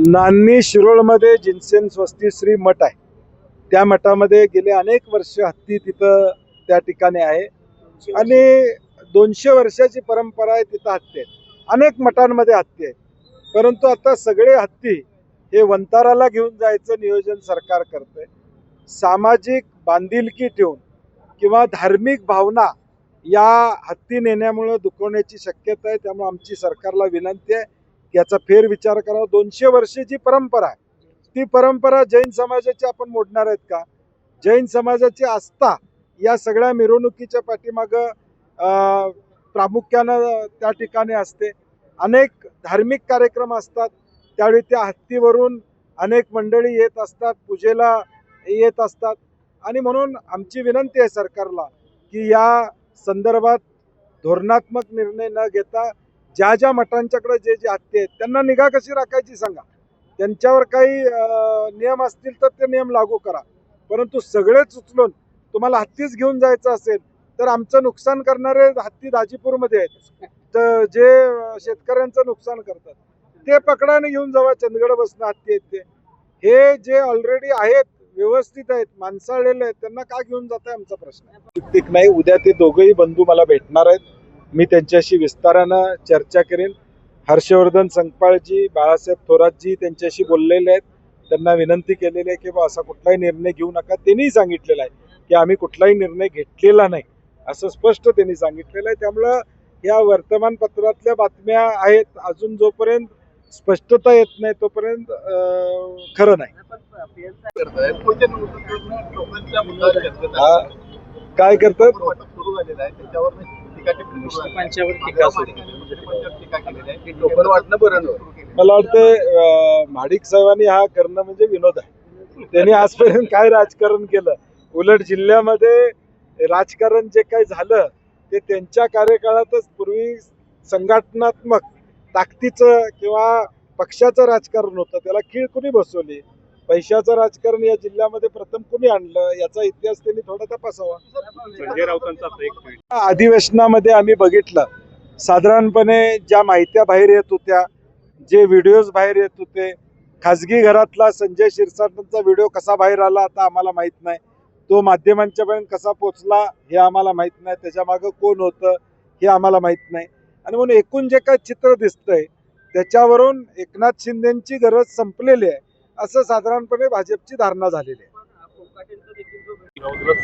नान्नी शिरोळमध्ये जिनसेन स्वस्तिश्री मठ आहे. त्या मठामध्ये गेले अनेक वर्ष हत्ती तिथं त्या ठिकाणी आहे आणि 200 वर्षाची परंपरा आहे. तिथं हत्ती आहेत. अनेक मठांमध्ये हत्ती आहेत. परंतु आता सगळे हत्ती हे वंताराला घेऊन जायचं नियोजन सरकार करतंय. सामाजिक बांधिलकी ठेवून किंवा धार्मिक भावना या हत्ती नेण्यामुळे दुखवण्याची शक्यता आहे. त्यामुळे आमची सरकारला विनंती आहे की याचा फेरविचार करावा. 200 वर्षाची परंपरा आहे. ती परंपरा जैन समाजाची आपण मोडणार आहेत का? जैन समाजाची आस्था या सगळ्या मिरवणुकीच्या पाठीमागं प्रामुख्यानं त्या ठिकाणी असते. अनेक धार्मिक कार्यक्रम असतात. त्यावेळी त्या हत्तीवरून अनेक मंडळी येत असतात, पूजेला येत असतात आणि म्हणून आमची विनंती आहे सरकारला की या संदर्भात धोरणात्मक निर्णय न घेता ज्या ज्या मठांच्याकडे जे जे हत्ती आहेत त्यांना निगा कशी राखायची सांगा. त्यांच्यावर काही नियम असतील तर ते नियम लागू करा. परंतु सगळेच उचलून तुम्हाला हत्तीच घेऊन जायचं असेल तर आमचं नुकसान करणारे हत्ती दाजीपूरमध्ये आहेत. तर जे शेतकऱ्यांचं नुकसान करतात ते पकडाने घेऊन जावा. चंदगड बसणं हत्ती आहेत ते. हे जे ऑलरेडी आहेत व्यवस्थित आहेत, माणसाळलेले आहेत, त्यांना का घेऊन जाताय आमचा प्रश्न नाही. उद्या ते दोघंही बंधू मला भेटणार आहेत. मी त्यांच्याशी विस्तारानं चर्चा करेन. हर्षवर्धन संकपाळजी, बाळासाहेब थोरातजी त्यांच्याशी बोललेले आहेत. त्यांना विनंती केलेली आहे की बा असा कुठलाही निर्णय घेऊ नका. त्यांनी सांगितलेलं आहे की आम्ही कुठलाही निर्णय घेतलेला नाही असं स्पष्ट त्यांनी सांगितलेलं आहे. त्यामुळं या वर्तमानपत्रातल्या बातम्या आहेत, अजून जोपर्यंत स्पष्टता येत नाही तोपर्यंत खरं नाही. काय करतात? मला वाटतं महाडिक साहेबांनी हा करणं म्हणजे विनोद आहे. त्यांनी आजपर्यंत काय राजकारण केलं? उलट जिल्ह्यामध्ये राजकारण जे काही झालं ते त्यांच्या कार्यकाळातच पूर्वी संघटनात्मक ताकदीचं किंवा पक्षाचं राजकारण होतं. त्याला खीळ कुणी बसवली? पैशाचं राजकारण या जिल्ह्यामध्ये प्रथम कुणी आणलं? याचा इतिहास त्यांनी थोडा तपासावा. संजय राऊतांचा एक ट्विट. अधिवेशनामध्ये आम्ही बघितलं साधारणपणे ज्या माहित्या बाहेर येत होत्या, जे व्हिडिओज बाहेर येत होते, खाजगी घरातला संजय शिरसाटांचा व्हिडिओ कसा बाहेर आला आता आम्हाला माहित नाही. तो माध्यमांच्यापर्यंत कसा पोचला हे आम्हाला माहित नाही. त्याच्या मागं कोण होतं हे आम्हाला माहित नाही. आणि म्हणून एकूण जे काही चित्र दिसतंय त्याच्यावरून एकनाथ शिंदेची गरज संपलेली आहे असं साधारणपणे भाजपची धारणा झालेली आहे.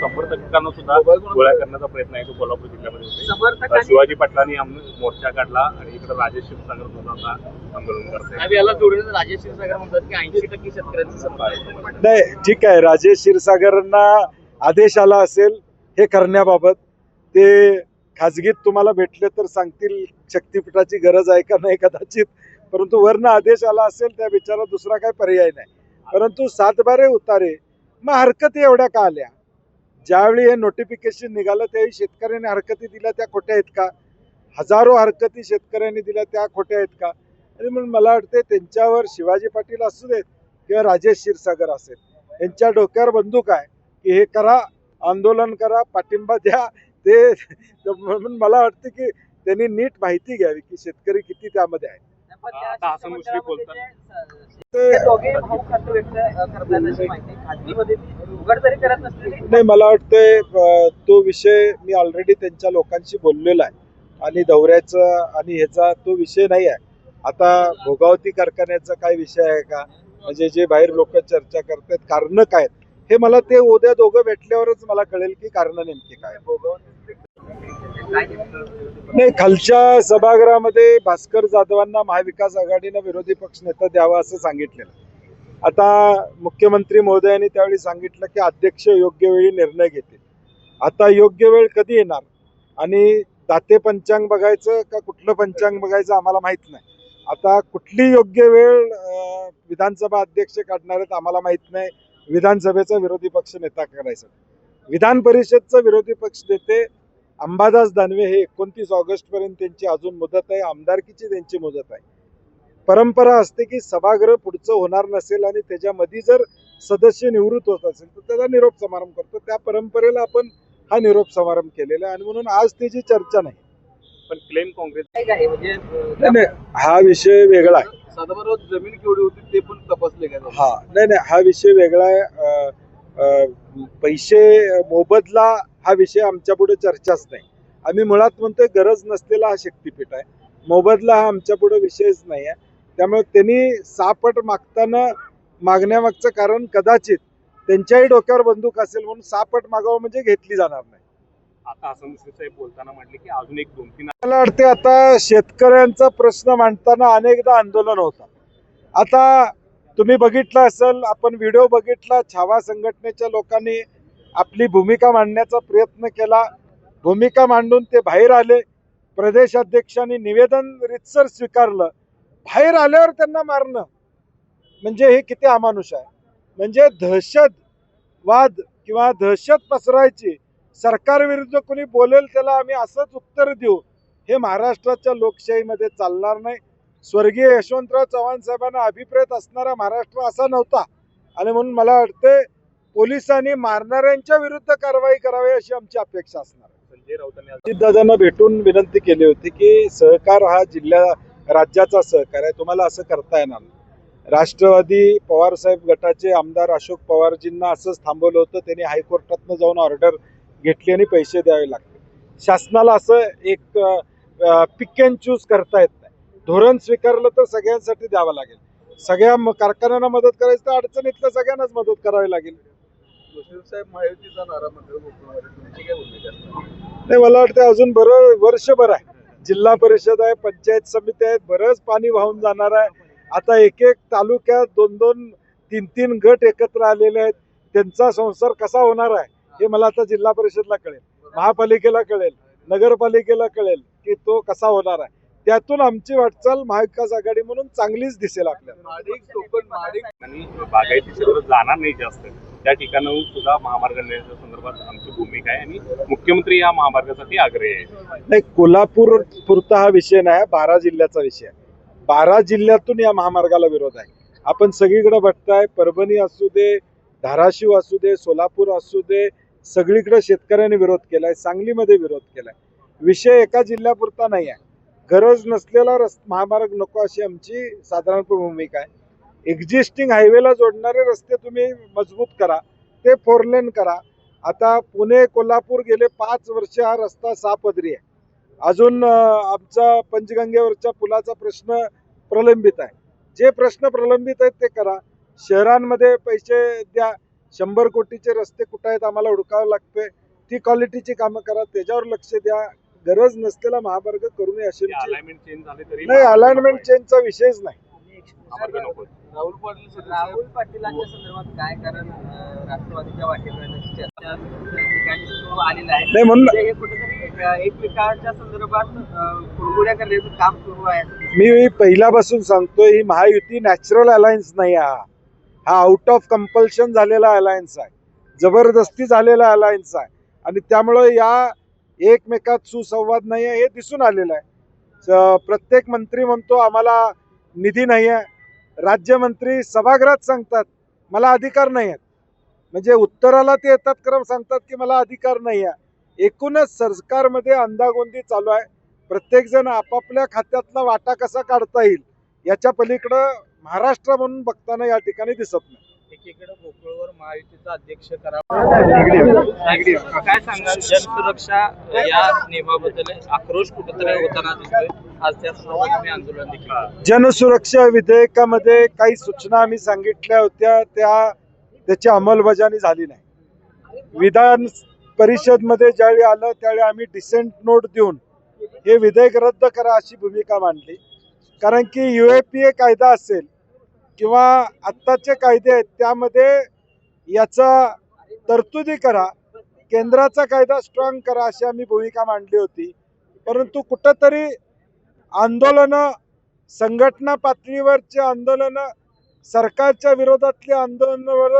समर्थकांना सुद्धा गोळ्या करण्याचा प्रयत्न आहे तो कोल्हापूर जिल्ह्यामध्ये. शिवाजी पाटलांनी मोर्चा काढला आणि इकडे राजेश क्षीरसागर सुद्धा आंदोलन करतात. याला जोडून राजेश क्षीरसागर म्हणतात की 80% शेतकऱ्यांचं समर्थन नाही. ठीक आहे, राजेश क्षीरसागरांना आदेश आला असेल हे करण्याबाबत. ते खाजगीत तुम्हाला भेटले तर सांगतील शक्तीपीठाची गरज आहे का नाही कदाचित. परंतु वरनं आदेश आला असेल त्या विचारात दुसरा काही पर्याय नाही. परंतु 7 बारे उतारे मग हरकती एवढ्या का आल्या? ज्यावेळी हे नोटिफिकेशन निघालं त्यावेळी शेतकऱ्यांनी हरकती दिल्या त्या खोट्या आहेत का? हजारो हरकती शेतकऱ्यांनी दिल्या त्या खोट्या आहेत का? आणि म्हणून मला वाटते त्यांच्यावर शिवाजी पाटील असू देत किंवा राजेश क्षीरसागर असेल यांच्या डोक्यावर बंदूक आहे की हे करा, आंदोलन करा, पाठिंबा द्या. ते म्हणून मला वाटतं की त्यांनी नीट माहिती घ्यावी की शेतकरी किती त्यामध्ये आहे. नाही, मला वाटतंय तो विषय मी ऑलरेडी त्यांच्या लोकांशी बोललेला आहे आणि दौऱ्याचा आणि ह्याचा तो विषय नाही आहे. आता भोगावती कारखान्याचा काय विषय आहे का? म्हणजे जे बाहेर लोक चर्चा करतात कारण काय हे मला ते उद्या दोघं भेटल्यावरच मला कळेल की कारण नेमकी काय. नाही, खालच्या सभागृहामध्ये भास्कर जाधवांना महाविकास आघाडीनं विरोधी पक्ष नेता द्यावा असं सांगितलेलं. आता मुख्यमंत्री महोदयांनी त्यावेळी सांगितलं की अध्यक्ष योग्य वेळी निर्णय घेतील. आता योग्य वेळ कधी येणार आणि दाते पंचांग बघायचं का कुठलं पंचांग बघायचं आम्हाला माहित नाही. आता कुठली योग्य वेळ विधानसभा अध्यक्ष काढणार आहेत आम्हाला माहित नाही. विधानसभेचा विरोधी पक्ष नेता करायचा. विधान परिषदचा विरोधी पक्ष नेते अंबादास दानवे हे 29 ऑगस्ट पर्यंत त्यांची अजून मुदत आहे. आमदारकीची त्यांची मुदत आहे. परंपरा असते की सभागृह पुढचं होणार नसेल आणि त्याच्यामध्ये जर सदस्य निवृत्त होत असेल तर त्याचा निरोप समारंभ करतो. त्या परंपरेला आपण हा निरोप समारंभ केलेला आहे आणि म्हणून आज त्याची चर्चा नाही. पण क्लेम काँग्रेस नाही, हा विषय वेगळा आहे. साधारण जमीन केवढी होती ते पण तपासले का? हा नाही, हा विषय वेगळा आहे. पैसे मोबदला हा विषय आमच्या पुढे चर्चाच नाही. आम्ही मुळात म्हणतोय गरज नसलेला हा शक्तीपीठ आहे. मोबदला हा आमच्या पुढे विषयच नाही आहे. त्यामुळे त्यांनी 6 पट मागण्यामागचं कारण कदाचित त्यांच्याही डोक्यावर बंदूक असेल म्हणून 6 पट मागावं म्हणजे घेतली जाणार नाही. आता असं मुश्रीफ साहेब बोलताना म्हटले की अजून एक 2-3 मला वाटते आता शेतकऱ्यांचा प्रश्न मांडताना अनेकदा आंदोलन होतं. आता तुम्ही बघितलं असेल, आपण व्हिडिओ बघितला, छावा संघटनेच्या लोकांनी आपली भूमिका मांडण्याचा प्रयत्न केला. भूमिका मांडून ते बाहेर आले. प्रदेशाध्यक्षांनी निवेदन रीतसर स्वीकारलं. बाहेर आल्यावर त्यांना मारणं म्हणजे हे किती अमानुष आहे. म्हणजे दहशतवाद किंवा दहशत पसरायची, सरकारविरुद्ध कोणी बोलेल त्याला आम्ही असंच उत्तर देऊ, हे महाराष्ट्राच्या लोकशाहीमध्ये चालणार नाही. स्वर्गीय यशवंतराव चव्हाण साहेबांना अभिप्रेत असणारा महाराष्ट्र असा नव्हता. आणि म्हणून मला वाटते पोलिसांनी मारणाऱ्यांच्या विरुद्ध कारवाई करावी अशी आमची अपेक्षा असणार. संजय राऊतांनी अजितदादांना भेटून विनंती केली होती की सहकार हा राज्याचा सहकार आहे, तुम्हाला असं करता येणार नाही. राष्ट्रवादी पवारसाहेब गटाचे आमदार अशोक पवारजींना असंच थांबवलं होतं. त्यांनी हायकोर्टातनं जाऊन ऑर्डर घेतली आणि पैसे द्यावे लागते. शासनाला असं एक पिक अँड चूज करता येत नाही. धोरण स्वीकारलं तर सगळ्यांसाठी द्यावं लागेल. सगळ्या कारखान्यांना मदत करायची तर अडचणीतल्या सगळ्यांनाच मदत करावी लागेल. मुश्रीफ साहेब महायुतीचा नारा म्हणतात, तुमची काय भूमिका असणार? नाही, मला वाटतं अजून बरं वर्षभर आहे. जिल्हा परिषद आहे, पंचायत समिती आहेत, बरंच पाणी वाहून जाणार आहे. आता एक तालुक्यात 2-2, 3-3 गट एकत्र आलेले आहेत. त्यांचा संसार कसा होणार आहे हे मला आता जिल्हा परिषदला कळेल, महापालिकेला कळेल, नगरपालिकेला कळेल की तो कसा होणार आहे. त्यातून आमची वाटचाल महाविकास आघाडी म्हणून चांगलीच दिसेल आपल्याला. आणि बागायती क्षेत्रात जाणार नाही जास्त, त्या ठिकाणाहून सुद्धा महामार्ग निर्माणाच्या संदर्भात आमची भूमिका आहे आणि मुख्यमंत्री या महामार्गासाठी आग्रही आहे. नाही, कोल्हापूर पुरता हा विषय नाही, 12 जिल्ह्याचा विषय आहे. 12 जिल्ह्यातून या महामार्गाला विरोध आहे. आपण सगळीकडे बघताय, परभणी असू दे, धाराशिव असू दे, सोलापूर असू दे, सगळीकडे शेतकऱ्यांनी विरोध केलाय. सांगलीमध्ये विरोध केलाय. विषय एका जिल्ह्यापुरता नाही आहे. गरज नसलेला महामार्ग नको अशी आमची साधारणपणे भूमिका आहे. एक्झिस्टिंग हायवेला जोडणारे रस्ते तुम्ही मजबूत करा, ते 4 लेन करा. आता पुणे कोल्हापूर गेले 5 वर्ष हा रस्ता 6 पदरी आहे. अजून आमचा पंचगंगेवरच्या पुलाचा प्रश्न प्रलंबित आहे. जे प्रश्न प्रलंबित आहेत ते करा. शहरांमध्ये पैसे द्या. 100 कोटीचे रस्ते कुठे आहेत आम्हाला हुडकावं लागते. ती क्वालिटीची कामं करा, त्याच्यावर लक्ष द्या. गरज नसलेला महामार्ग करू नये अशी अलाइनमेंट चेंज झाले तरी नाही, अलाइनमेंट चेंजचा विषयच नाही. महामार्ग नको. राहुल पाटीलांच्या संदर्भात काय, कारण राष्ट्रवादीच्या वाटेकडे चर्चा ठिकाणी सुरू आलेलं आहे. नाही म्हणून हे कुठेतरी एकमेकांच्या संदर्भात कुरघोड्या करण्याचं काम सुरू आहे. मी पहिल्यापासून सांगतोय, ही महायुती नॅचरल अलायन्स नाही आहे. हा आउट ऑफ कंपल्शन झालेला अलायन्स आहे, जबरदस्ती झालेला अलायन्स आहे. आणि त्यामुळे या एकमेकात सुसंवाद नाही आहे हे दिसून आलेलं आहे. प्रत्येक मंत्री म्हणतो आम्हाला निधी नाही आहे. राज्यमंत्री सभागृहात सांगतात मला अधिकार नाही आहेत. म्हणजे उत्तराला ते येतात क्रम सांगतात की मला अधिकार नाही आहे. एकूणच सरकारमध्ये अंदागोंदी चालू आहे. प्रत्येकजण आपापल्या खात्यातला वाटा कसा काढता येईल याच्या पलीकडं महाराष्ट्र म्हणून बघताना या ठिकाणी दिसत नाही. एकीकडे गोकुळवर महायुतीचा अध्यक्ष करावा, काय सांगाल जनसुरक्षा या नियमाबद्दल आक्रोश कुठेतरी होताना दिसतोय. आज त्या संदर्भात आंदोलन देखील. जनसुरक्षा विधेयकामध्ये काही सूचना आम्ही सांगितल्या होत्या, त्याची अंमलबजावणी झाली नाही. विधान परिषदमध्ये ज्यावेळी आलं त्यावेळी आम्ही डिसेंट नोट देऊन हे विधेयक रद्द करा अशी भूमिका मांडली. कारण की UAPA कायदा असेल किंवा आत्ताचे कायदे आहेत त्यामध्ये याचा तरतुदी करा, केंद्राचा कायदा स्ट्रॉंग करा अशी आम्ही भूमिका मांडली होती. परंतु कुठंतरी आंदोलनं, संघटना पातळीवरचे आंदोलनं, सरकारच्या विरोधातली आंदोलनावर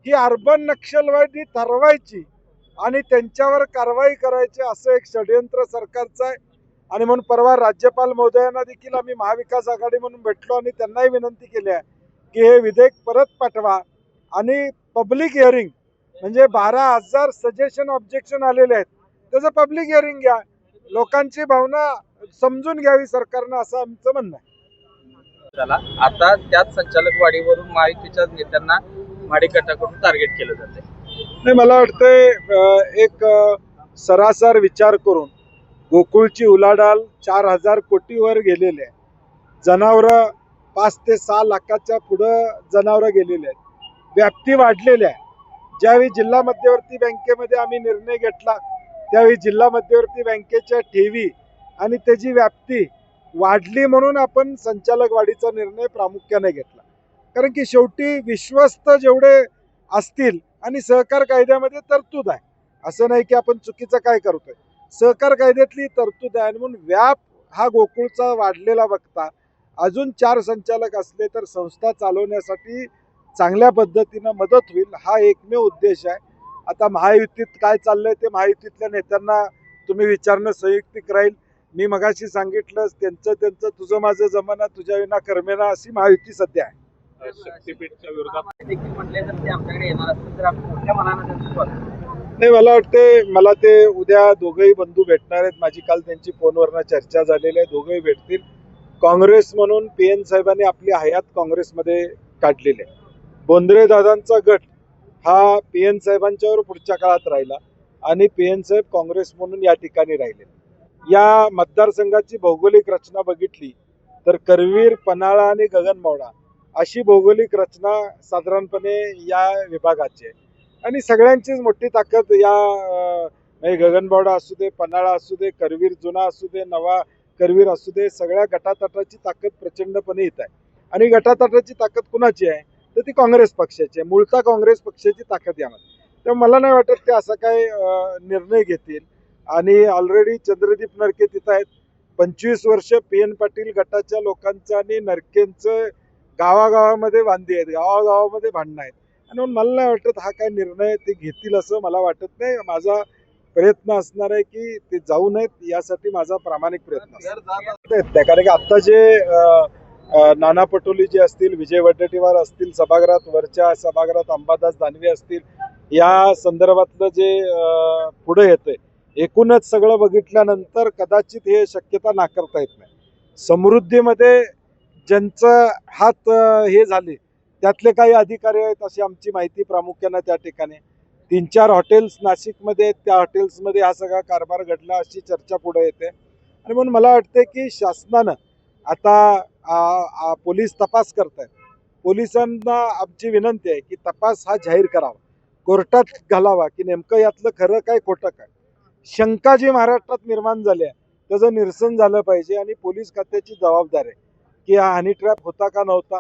ही अर्बन नक्षलवादी ठरवायची आणि त्यांच्यावर कारवाई करायची असं एक षडयंत्र सरकारचं आहे. आणि म्हणून परवा राज्यपाल महोदयांना देखील आम्ही महाविकास आघाडी म्हणून भेटलो आणि त्यांनाही विनंती केली आहे की हे विधेयक परत पाठवा आणि पब्लिक हिअरिंग, म्हणजे 12,000 सजेशन ऑब्जेक्शन आलेले आहेत, त्याचं पब्लिक हिअरिंग घ्या, लोकांची भावना समजून घ्यावी सरकारनं, असं आमचं म्हणणं आहे. झाला. आता त्याच संचालक वाढीवरून महायुतीच्या नेत्यांना भाडे गटाकडून टार्गेट केलं जाते. नाही, मला वाटतंय एक सरासर विचार करून गोकुळची उलाढाल 4,000 कोटीवर गेलेली आहे. जनावरं 5 ते 6 लाखाच्या पुढं जनावरं गेलेली आहेत. व्याप्ती वाढलेली आहे. ज्यावेळी जिल्हा मध्यवर्ती बँकेमध्ये आम्ही निर्णय घेतला त्यावेळी जिल्हा मध्यवर्ती बँकेच्या ठेवी आणि त्याची व्याप्ती वाढली म्हणून आपण संचालक वाढीचा निर्णय प्रामुख्याने घेतला. कारण की शेवटी विश्वस्त जेवढे असतील आणि सहकार कायद्यामध्ये तरतूद आहे, असं नाही की आपण चुकीचं काय करतोय, सहकार कायद्यातली तरतूद आहे. आणि म्हणून व्याप हा गोकुळचा वाढलेला बघता अजून 4 संचालक असले तर संस्था चालवण्यासाठी चांगल्या पद्धतीनं मदत होईल, हा एकमेव उद्देश आहे. आता महायुतीत काय चाललंय ते महायुतीतल्या नेत्यांना तुम्ही विचारणं संयुक्तिक राहील. मी मगाशी सांगितलं, त्यांचं तुझं माझं जमाना तुझ्या विना कर्मेना अशी महायुती सध्या आहे. शक्तीपीठच्या विरोधात देखील म्हटले तर ते आमच्याकडे येणार असतील तर आम्ही मोठ्या मनानं त्यांचं स्वागत करू. नाही, मला वाटते मला ते उद्या दोघंही बंधू भेटणार आहेत. माझी काल त्यांची फोनवरनं चर्चा झालेली आहे. दोघंही भेटतील. काँग्रेस म्हणून PN साहेबांनी आपली हयात काँग्रेसमध्ये काढलेली आहे. बोंद्रे दादांचा गट हा PN साहेबांच्यावर पुढच्या काळात राहिला आणि PN साहेब काँग्रेस म्हणून या ठिकाणी राहिले. या मतदारसंघाची भौगोलिक रचना बघितली तर करवीर, पन्हाळा आणि गगनबावडा अशी भौगोलिक रचना साधारणपणे या विभागाची आहे. आणि सगळ्यांचीच मोठी ताकद या गगनबावडा असू दे, पन्हाळा असू दे, करवीर जुना असू दे, नवा करवीर असू दे, सगळ्या गटातटाची ताकद प्रचंडपणे येत आहे. आणि गटातटाची ताकद कुणाची आहे तर ती काँग्रेस पक्षाची आहे. मूळचा काँग्रेस पक्षाची ताकद यामध्ये. त्यामुळे मला नाही वाटत ते असा काय निर्णय घेतील. आणि ऑलरेडी चंद्रदीप नरके तिथं आहेत. 25 वर्ष PN पाटील गटाच्या लोकांचं आणि नरकेंचं गावागावामध्ये वांदे आहेत, गावागावामध्ये भांडणं आहेत. आणि म्हणून मला नाही वाटत हा काय निर्णय ते घेतील असं मला वाटत नाही. माझा प्रयत्न असणार आहे की ते जाऊ नयेत, यासाठी माझा प्रामाणिक प्रयत्न असणार. कारण की आत्ता जे नाना पटोले जे असतील, विजय वडेट्टीवार असतील, सभागृहात वरच्या सभागृहात अंबादास दानवे असतील, या संदर्भातलं जे पुढे येतंय एकूणच सगळं बघितल्यानंतर कदाचित हे शक्यता नाकारता येत नाही. समृद्धीमध्ये ज्यांचं हात हे झाले त्यातले काही अधिकारी आहेत अशी आमची माहिती प्रामुख्यानं त्या ठिकाणी 3-4 हॉटेल्स नाशिकमध्ये आहेत. त्या हॉटेल्समध्ये हा सगळा कारभार घडला अशी चर्चा पुढे येते. आणि म्हणून मला वाटते की शासनानं आता पोलीस तपास करत आहेत. पोलिसांना आमची विनंती आहे की तपास हा जाहीर करावा, कोर्टात घालावा की नेमकं यातलं खरं काय खोटं काय. शंका जी महाराष्ट्रात निर्माण झाली आहे त्याचं निरसन झालं पाहिजे. आणि पोलीस खात्याची जबाबदारी आहे की हा हनी ट्रॅप होता का नव्हता,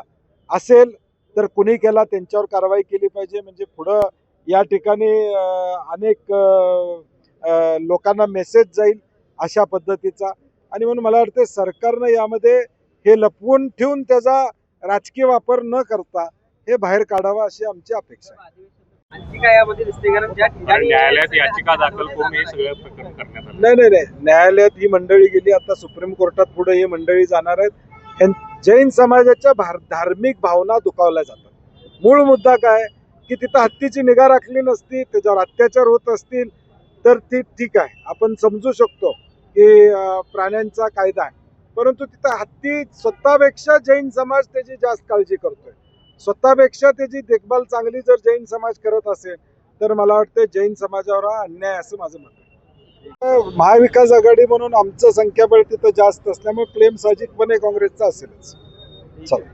असेल तर कुणी केला त्यांच्यावर कारवाई केली पाहिजे. म्हणजे पुढं या ठिकाणी अनेक लोकांना मेसेज जाईल अशा पद्धतीचा. आणि म्हणून मला वाटतं सरकारनं यामध्ये हे लपवून ठेवून त्याचा राजकीय वापर न करता हे बाहेर काढावा अशी आमची अपेक्षा आहे. आणखी काय यामध्ये दिसते कारण ज्या ठिकाणी न्यायालयात याचिका दाखल करून हे सगळं प्रकरण करण्यात आलं. नाही, न्यायालयात ही मंडळी गेली, आता सुप्रीम कोर्टात पुढे ही मंडळी जाणार आहेत. जैन समाजाच्या धार्मिक भावना दुखावल्या जातात. मूळ मुद्दा काय की तिथं हत्तीची निगा राखली नसती, त्याच्यावर अत्याचार होत असतील तर ती ठीक आहे, आपण समजू शकतो की प्राण्यांचा कायदा आहे. परंतु तिथं हत्ती स्वतःपेक्षा जैन समाज त्याची जास्त काळजी करतोय. स्वतःपेक्षा त्याची देखभाल चांगली जर जैन समाज करत असेल तर मला वाटतं जैन समाजावर हा अन्याय असं माझं मत आहे. महाविकास आघाडी म्हणून आमचं संख्याबळ तिथं जास्त असल्यामुळे क्लेम साहजिकपणे काँग्रेसचा असेलच. चला.